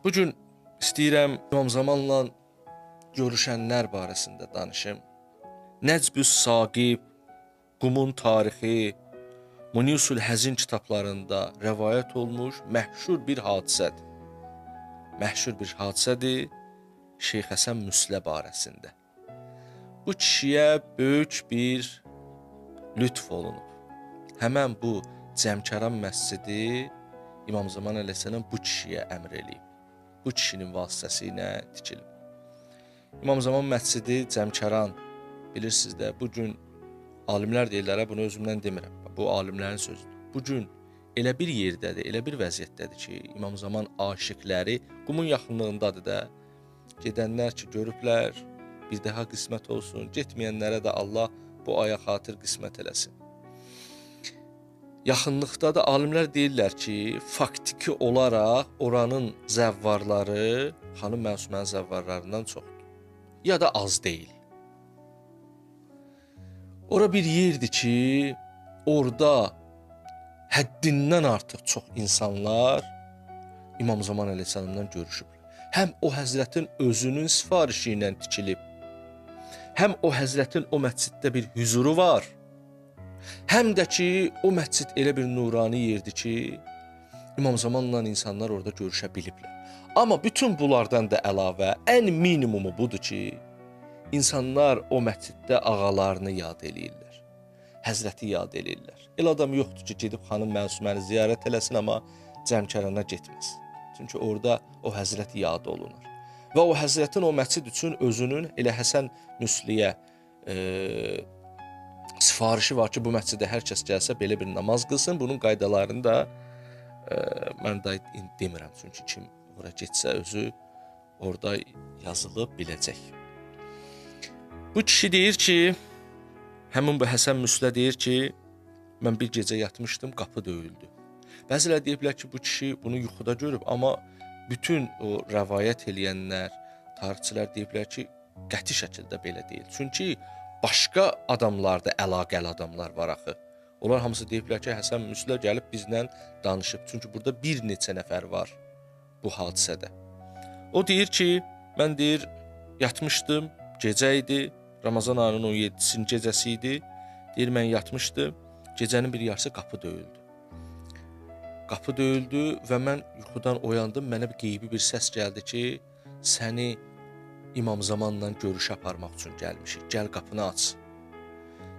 Bugün istəyirəm İmam Zamanla görüşənlər barəsində danışım. Nəcbüs Saqib, Qumun tarixi, Munisul Həzin kitablarında rəvayət olmuş məhşur bir hadisədir. Məhşur bir hadisədir Şeyx Həsən Müslə barəsində. Bu kişiyə böyük bir lütf olunub. Həmən bu Cəmkəran məscidi İmam Zaman əleyhissalam bu kişiyə əmr eləyib. Bu kişinin vasitəsilə tikilib. İmam Zaman məscidi Cəmkəran, bilirsiniz də, bugün alimlər deyirlər, bunu özümdən demirəm. Bu alimlərin sözüdür. Bugün elə bir yerdədir, elə bir vəziyyətdədir ki, İmam Zaman aşiqləri Qumun yaxınlığındadır da. Gedənlər ki, görüblər, bir daha qismət olsun. Getməyənlərə də Allah bu aya xatir qismət eləsin. Yaxınlıqda da alimlər deyirlər ki, faktiki olaraq oranın zəvvarları Xanım Məsumənin zəvvarlarından çoxdur. Ya da az deyil. Ora bir yerdir ki, orada həddindən artıq çox insanlar İmam Zaman əleyhissalamdan görüşüblər. Həm o həzrətin özünün sifarişi ilə tikilib, həm o həzrətin o məsciddə bir hüzuru var, həm də ki, o məscid elə bir nurani yerdir ki, İmam Zamanla insanlar orada görüşə biliblər. Amma bütün bunlardan da əlavə, ən minimumu budur ki, insanlar o məsciddə ağalarını yad eləyirlər, həzrəti yad eləyirlər. El adam yoxdur ki, gedib Xanım Məsuməni ziyarət eləsin, amma Cəmkərana getməz. Çünki orada o həzrət yad olunur. Və o həzrətin o məscid üçün özünün elə Həsən Müsliyə sifarişi var ki, bu məscidə hər kəs gəlsə belə bir namaz qılsın. Bunun qaydalarını da mən də demirəm. Çünki kim ora getsə özü orada yazılıb biləcək. Bu kişi deyir ki, həmin bu Həsən Müslə deyir ki, mən bir gecə yatmışdım, qapı döyüldü. Bəzilər deyiblər ki, bu kişi bunu yuxuda görüb, amma bütün o rəvayət eləyənlər, tarixçilər deyiblər ki, qəti şəkildə belə deyil. Çünki başqa adamlarda əlaqəli adamlar var axı. Onlar hamısı deyiblər ki, Həsən Müslə gəlib bizlə danışıb. Çünki burada bir neçə nəfər var bu hadisədə. O deyir ki, mən deyir, yatmışdım, gecə idi, Ramazan ayının 17-sinin gecəsi idi. Deyir, mən yatmışdım, gecənin bir yarısı qapı döyüldü. Qapı döyüldü və mən yuxudan oyandım, mənə bir qeybi bir səs gəldi ki, səni İmam Zamanla görüş aparmaq üçün gəlmişik, gəl qapını aç.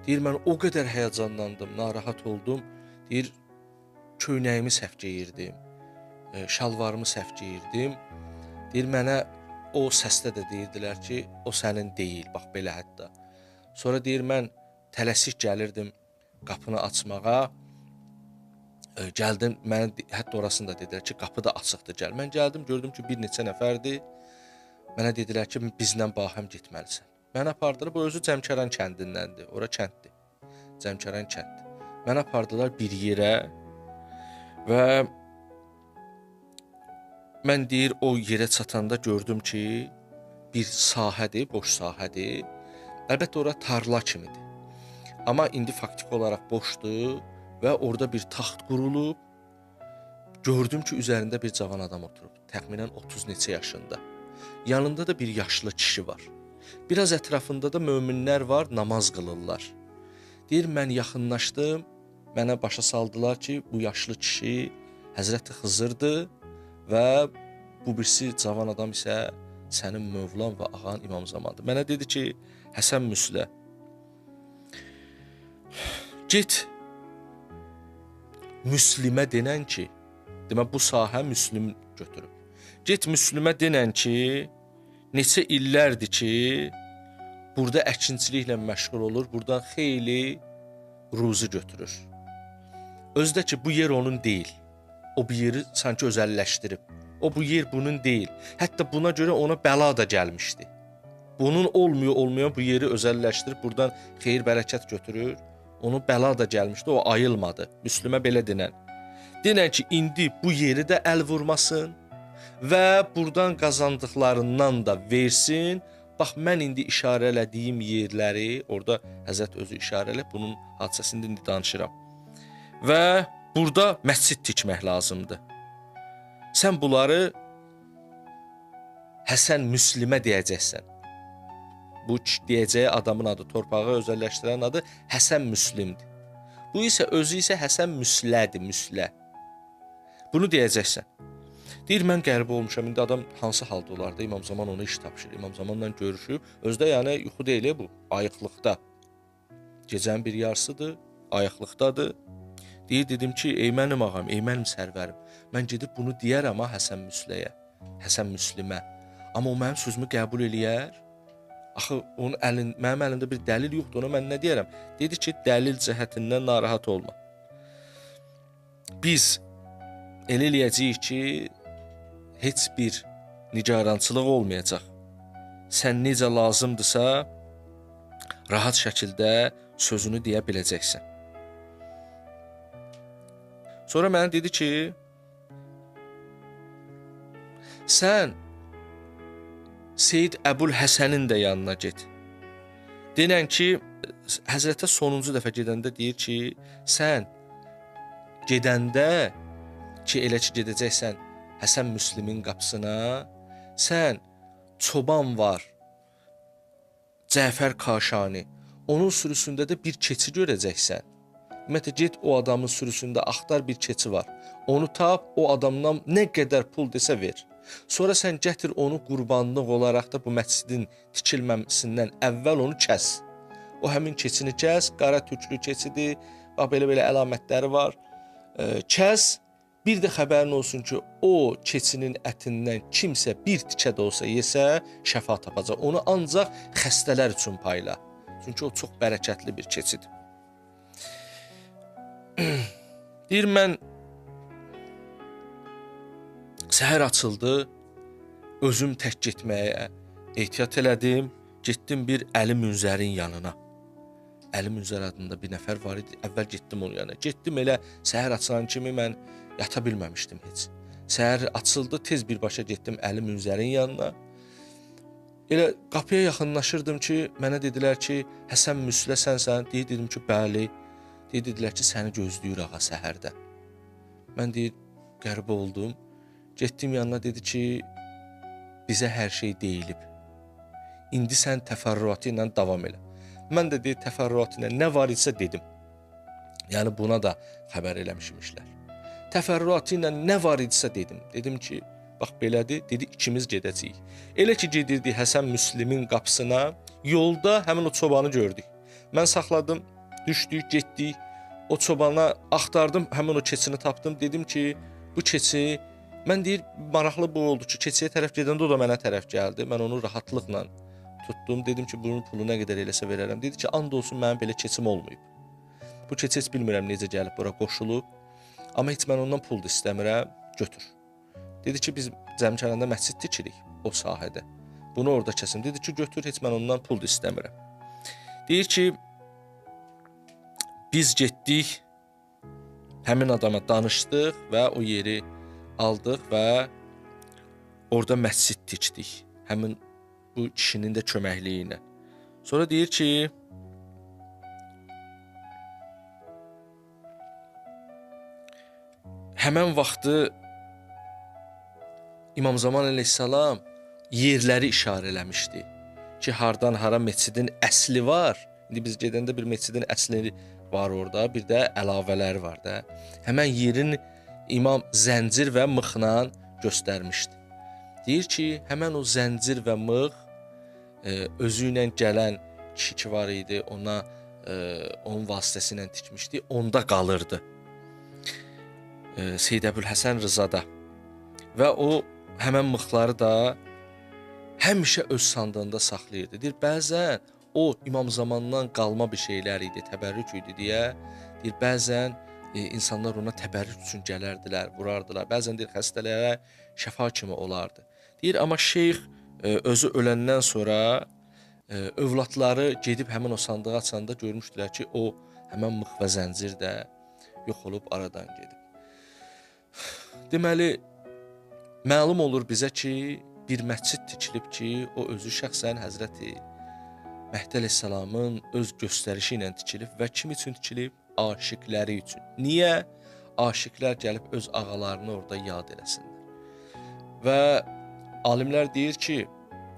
Deyir, mən o qədər həyəcanlandım, narahat oldum. Deyir, köynəyimi səhv geyirdim, şalvarımı səhv geyirdim. Deyir, mənə o səsdə də deyirdilər ki, o sənin deyil, bax belə hətta. Sonra deyir, mən tələsik gəlirdim qapını açmağa. Gəldim, mənə hətta orasını da dedilər ki, qapı da açıqdır, gəl. Mən gəldim, gördüm ki, bir neçə nəfərdir. Mənə dedilər ki, bizlə bahəm getməlisən. Mənə apardılar, bu özü Cəmkəran kəndindəndir, ora kənddir. Cəmkəran kənddir. Mənə apardılar bir yerə və mən deyir, o yerə çatanda gördüm ki, bir sahədir, boş sahədir. Əlbəttə, ora tarla kimidir. Amma indi faktiki olaraq boşdur və orada bir taxt qurulub. Gördüm ki, üzərində bir cavan adam oturub, təxminən 30 neçə yaşında. Yanında da bir yaşlı kişi var. Biraz ətrafında da möminlər var, namaz qılırlar. Deyir, mən yaxınlaşdım, mənə başa saldılar ki, bu yaşlı kişi Həzrəti Xızırdır və bu birisi cavan adam isə sənin mövlan və ağan İmam Zamandır. Mənə dedi ki, Həsən Müslə, get Müslimə denən ki, demək bu sahə Müslim götürüb. Get Müslimə denən ki, neçə illərdir ki, burada əkinçiliklə məşğul olur, buradan xeyli ruzi götürür. Özdə ki, bu yer onun deyil. O bu yeri sanki özəlləşdirib. O bu yer bunun deyil. Hətta buna görə ona bəla da gəlmişdi. Bunun olmayan bu yeri özəlləşdirib, buradan xeyir bərəkət götürür. Onu bəla da gəlmişdi, o ayılmadı. Müslimə belə denən. Denən ki, indi bu yeri də əl vurmasın və buradan qazandıqlarından da versin. Bax, mən indi işarə elədiyim yerləri, orada Həzrət özü işarə eləyib, bunun hadisəsində indi danışıram. Və burada məscid tikmək lazımdır. Sən bunları Həsən Müslimə deyəcəksən. Bu deyəcəyi adamın adı, torpağı özəlləşdirən adı Həsən Müslimdir. Bu isə özü isə Həsən Müslədir, Müslə. Bunu deyəcəksən. Deyir, mən qəribə olmuşam. İndi adam hansı halda olardı? İmam Zaman ona iş tapşırır. İmam Zamanla görüşüb. Özdə yəni yuxu deyil bu, ayıqlıqda. Gecənin bir yarısıdır, ayıqlıqdadır. Deyir, dedim ki, ey mənim ağam, ey mənim sərvərim. Mən gedib bunu deyərəm ha Həsən Müsləyə, Həsən Müslimə. Amma o mənim sözümü qəbul eləyər. Axı mənim əlimdə bir dəlil yoxdur, ona mən nə deyərəm? Dedi ki, dəlil cəhətindən narahat olma. Biz elə eləyəcəyik ki, heç bir nigarançılıq olmayacaq. Sən necə lazımdırsa, rahat şəkildə sözünü deyə biləcəksən. Sonra mənə dedi ki, sən Seyyid Əbul Həsənin də yanına get. Denən ki, Həzrətə sonuncu dəfə gedəndə deyir ki, sən gedəndə ki, elə ki gedəcəksən Həsən Müslimin qapısına, sən çoban var, Cəfər Kaşani, onun sürüsündə də bir keçi görəcəksən. Ümumiyyətlə, get o adamın sürüsündə axtar bir keçi var. Onu tap, o adamdan nə qədər pul desə ver. Sonra sən gətir onu qurbanlıq olaraq da bu məscidin tikilməsindən əvvəl onu kəs. O həmin keçini kəs, qara tüklü keçidir, bax belə əlamətləri var. Kəs, bir də xəbərin olsun ki, o keçinin ətindən kimsə bir tikə də olsa yesə, şəfa tapacaq. Onu ancaq xəstələr üçün payla. Çünki o çox bərəkətli bir keçidir. Deyir, mən səhər açıldı, özüm tək getməyə ehtiyat elədim, getdim bir Əli Münzərin yanına. Əli Münzər adında bir nəfər var idi, əvvəl getdim onun yanına. Getdim elə səhər açılan kimi mən yata bilməmişdim heç. Səhər açıldı, tez birbaşa getdim Əli Münzərin yanına. Elə qapıya yaxınlaşırdım ki, mənə dedilər ki, Həsən Müslə sənsən? Dedim ki, bəli. Dedilər ki, səni gözləyir ağa səhərdə. Mən deyir, qəribə oldum. Getdim yanına, dedi ki, bizə hər şey deyilib. İndi sən təfərrüatı ilə davam elə. Mən də deyir, təfərrüatı ilə nə var idisə dedim. Yəni buna da xəbər eləmişmişlər. Təfərrüatı ilə nə var idisə dedim. Dedim ki, bax belədir, dedi, ikimiz gedəcəyik. Elə ki gedirdik Həsən Müslimin qapısına, yolda həmin o çobanı gördük. Mən saxladım, düşdük, getdik. O çobana axtardım, həmin o keçini tapdım. Dedim ki, bu keçi, mən deyir, maraqlı bu oldu ki, keçiyə tərəf gedəndə o da mənə tərəf gəldi. Mən onu rahatlıqla tutdum. Dedim ki, bunun pulu nə qədər eləsə verərəm. Dedi ki, and olsun mənim belə keçim olmayıb. Bu keçi heç bilmirəm necə gəlib bura qoşulub. Amma heç mən ondan pul da istəmirəm, götür. Dedi ki, biz Cəmkəranda məscid tikirik o sahədə. Bunu orada kəsim. Dedi ki, götür, heç mən ondan pul da istəmirəm. Deyir ki, biz getdik, həmin adama danışdıq və o yeri aldıq və orada məscid tikdik. Həmin bu kişinin də köməkliyi ilə. Sonra deyir ki, həmən vaxtı İmam Zaman əleyhissalam yerləri işarə eləmişdi ki, hardan hara məscidin əsli var. İndi biz gedəndə bir məscidin əsli var orada, bir də əlavələri var da. Həmən yerin İmam zəncir və mıxla göstərmişdi. Deyir ki, həmən o zəncir və mıx özü ilə gələn kişi var idi, ona onun vasitəsilə tikmişdi, onda qalırdı. Seyyid Əbul Həsən Rızada. Və o həmən mıxları da həmişə öz sandığında saxlayırdı. Deyir, bəzən o İmam Zamandan qalma bir şeylər idi, təbərrük idi deyə. Deyir, bəzən insanlar ona təbərrük üçün gələrdilər, vurardılar. Bəzən deyir, xəstələrə şəfa kimi olardı. Deyir, amma şeyx özü öləndən sonra övladları gedib həmin o sandığı açanda görmüşdülər ki, o həmən mıx və zəncir də yox olub aradan gedib. Deməli, məlum olur bizə ki, bir məscid tikilib ki, o özü şəxsən Həzrəti Məhdi əleyhissalamın öz göstərişi ilə tikilib və kim üçün tikilib? Aşiqləri üçün. Niyə? Aşiqlər gəlib öz ağalarını orada yad eləsinlər. Və Alimlər deyir ki,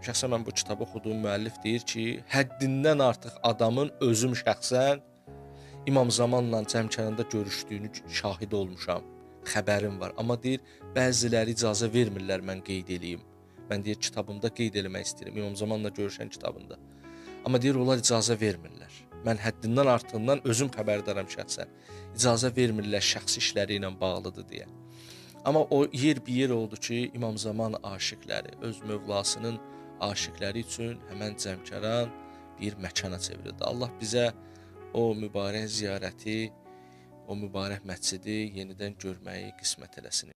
şəxsən mən bu kitabı oxuduğum müəllif deyir ki, həddindən artıq adamın özüm şəxsən İmam Zamanla Cəmkəranda görüşdüyünü şahid olmuşam. Xəbərim var. Amma deyir, bəziləri icazə vermirlər mən qeyd eləyim. Mən deyir, kitabımda qeyd eləmək istəyirəm. İmam Zamanla görüşən kitabında. Amma deyir, onlar icazə vermirlər. Mən həddindən artığından özüm xəbərdaram şəxsən. İcazə vermirlər, şəxsi işləri ilə bağlıdır deyə. Amma o yer bir yer oldu ki, İmam Zaman aşiqləri, öz mövlasının aşiqləri üçün həmən Cəmkəran bir məkana çevrildi. Allah bizə o mübarək ziyarəti, o mübarək məscidi yenidən görməyi qismət eləsin.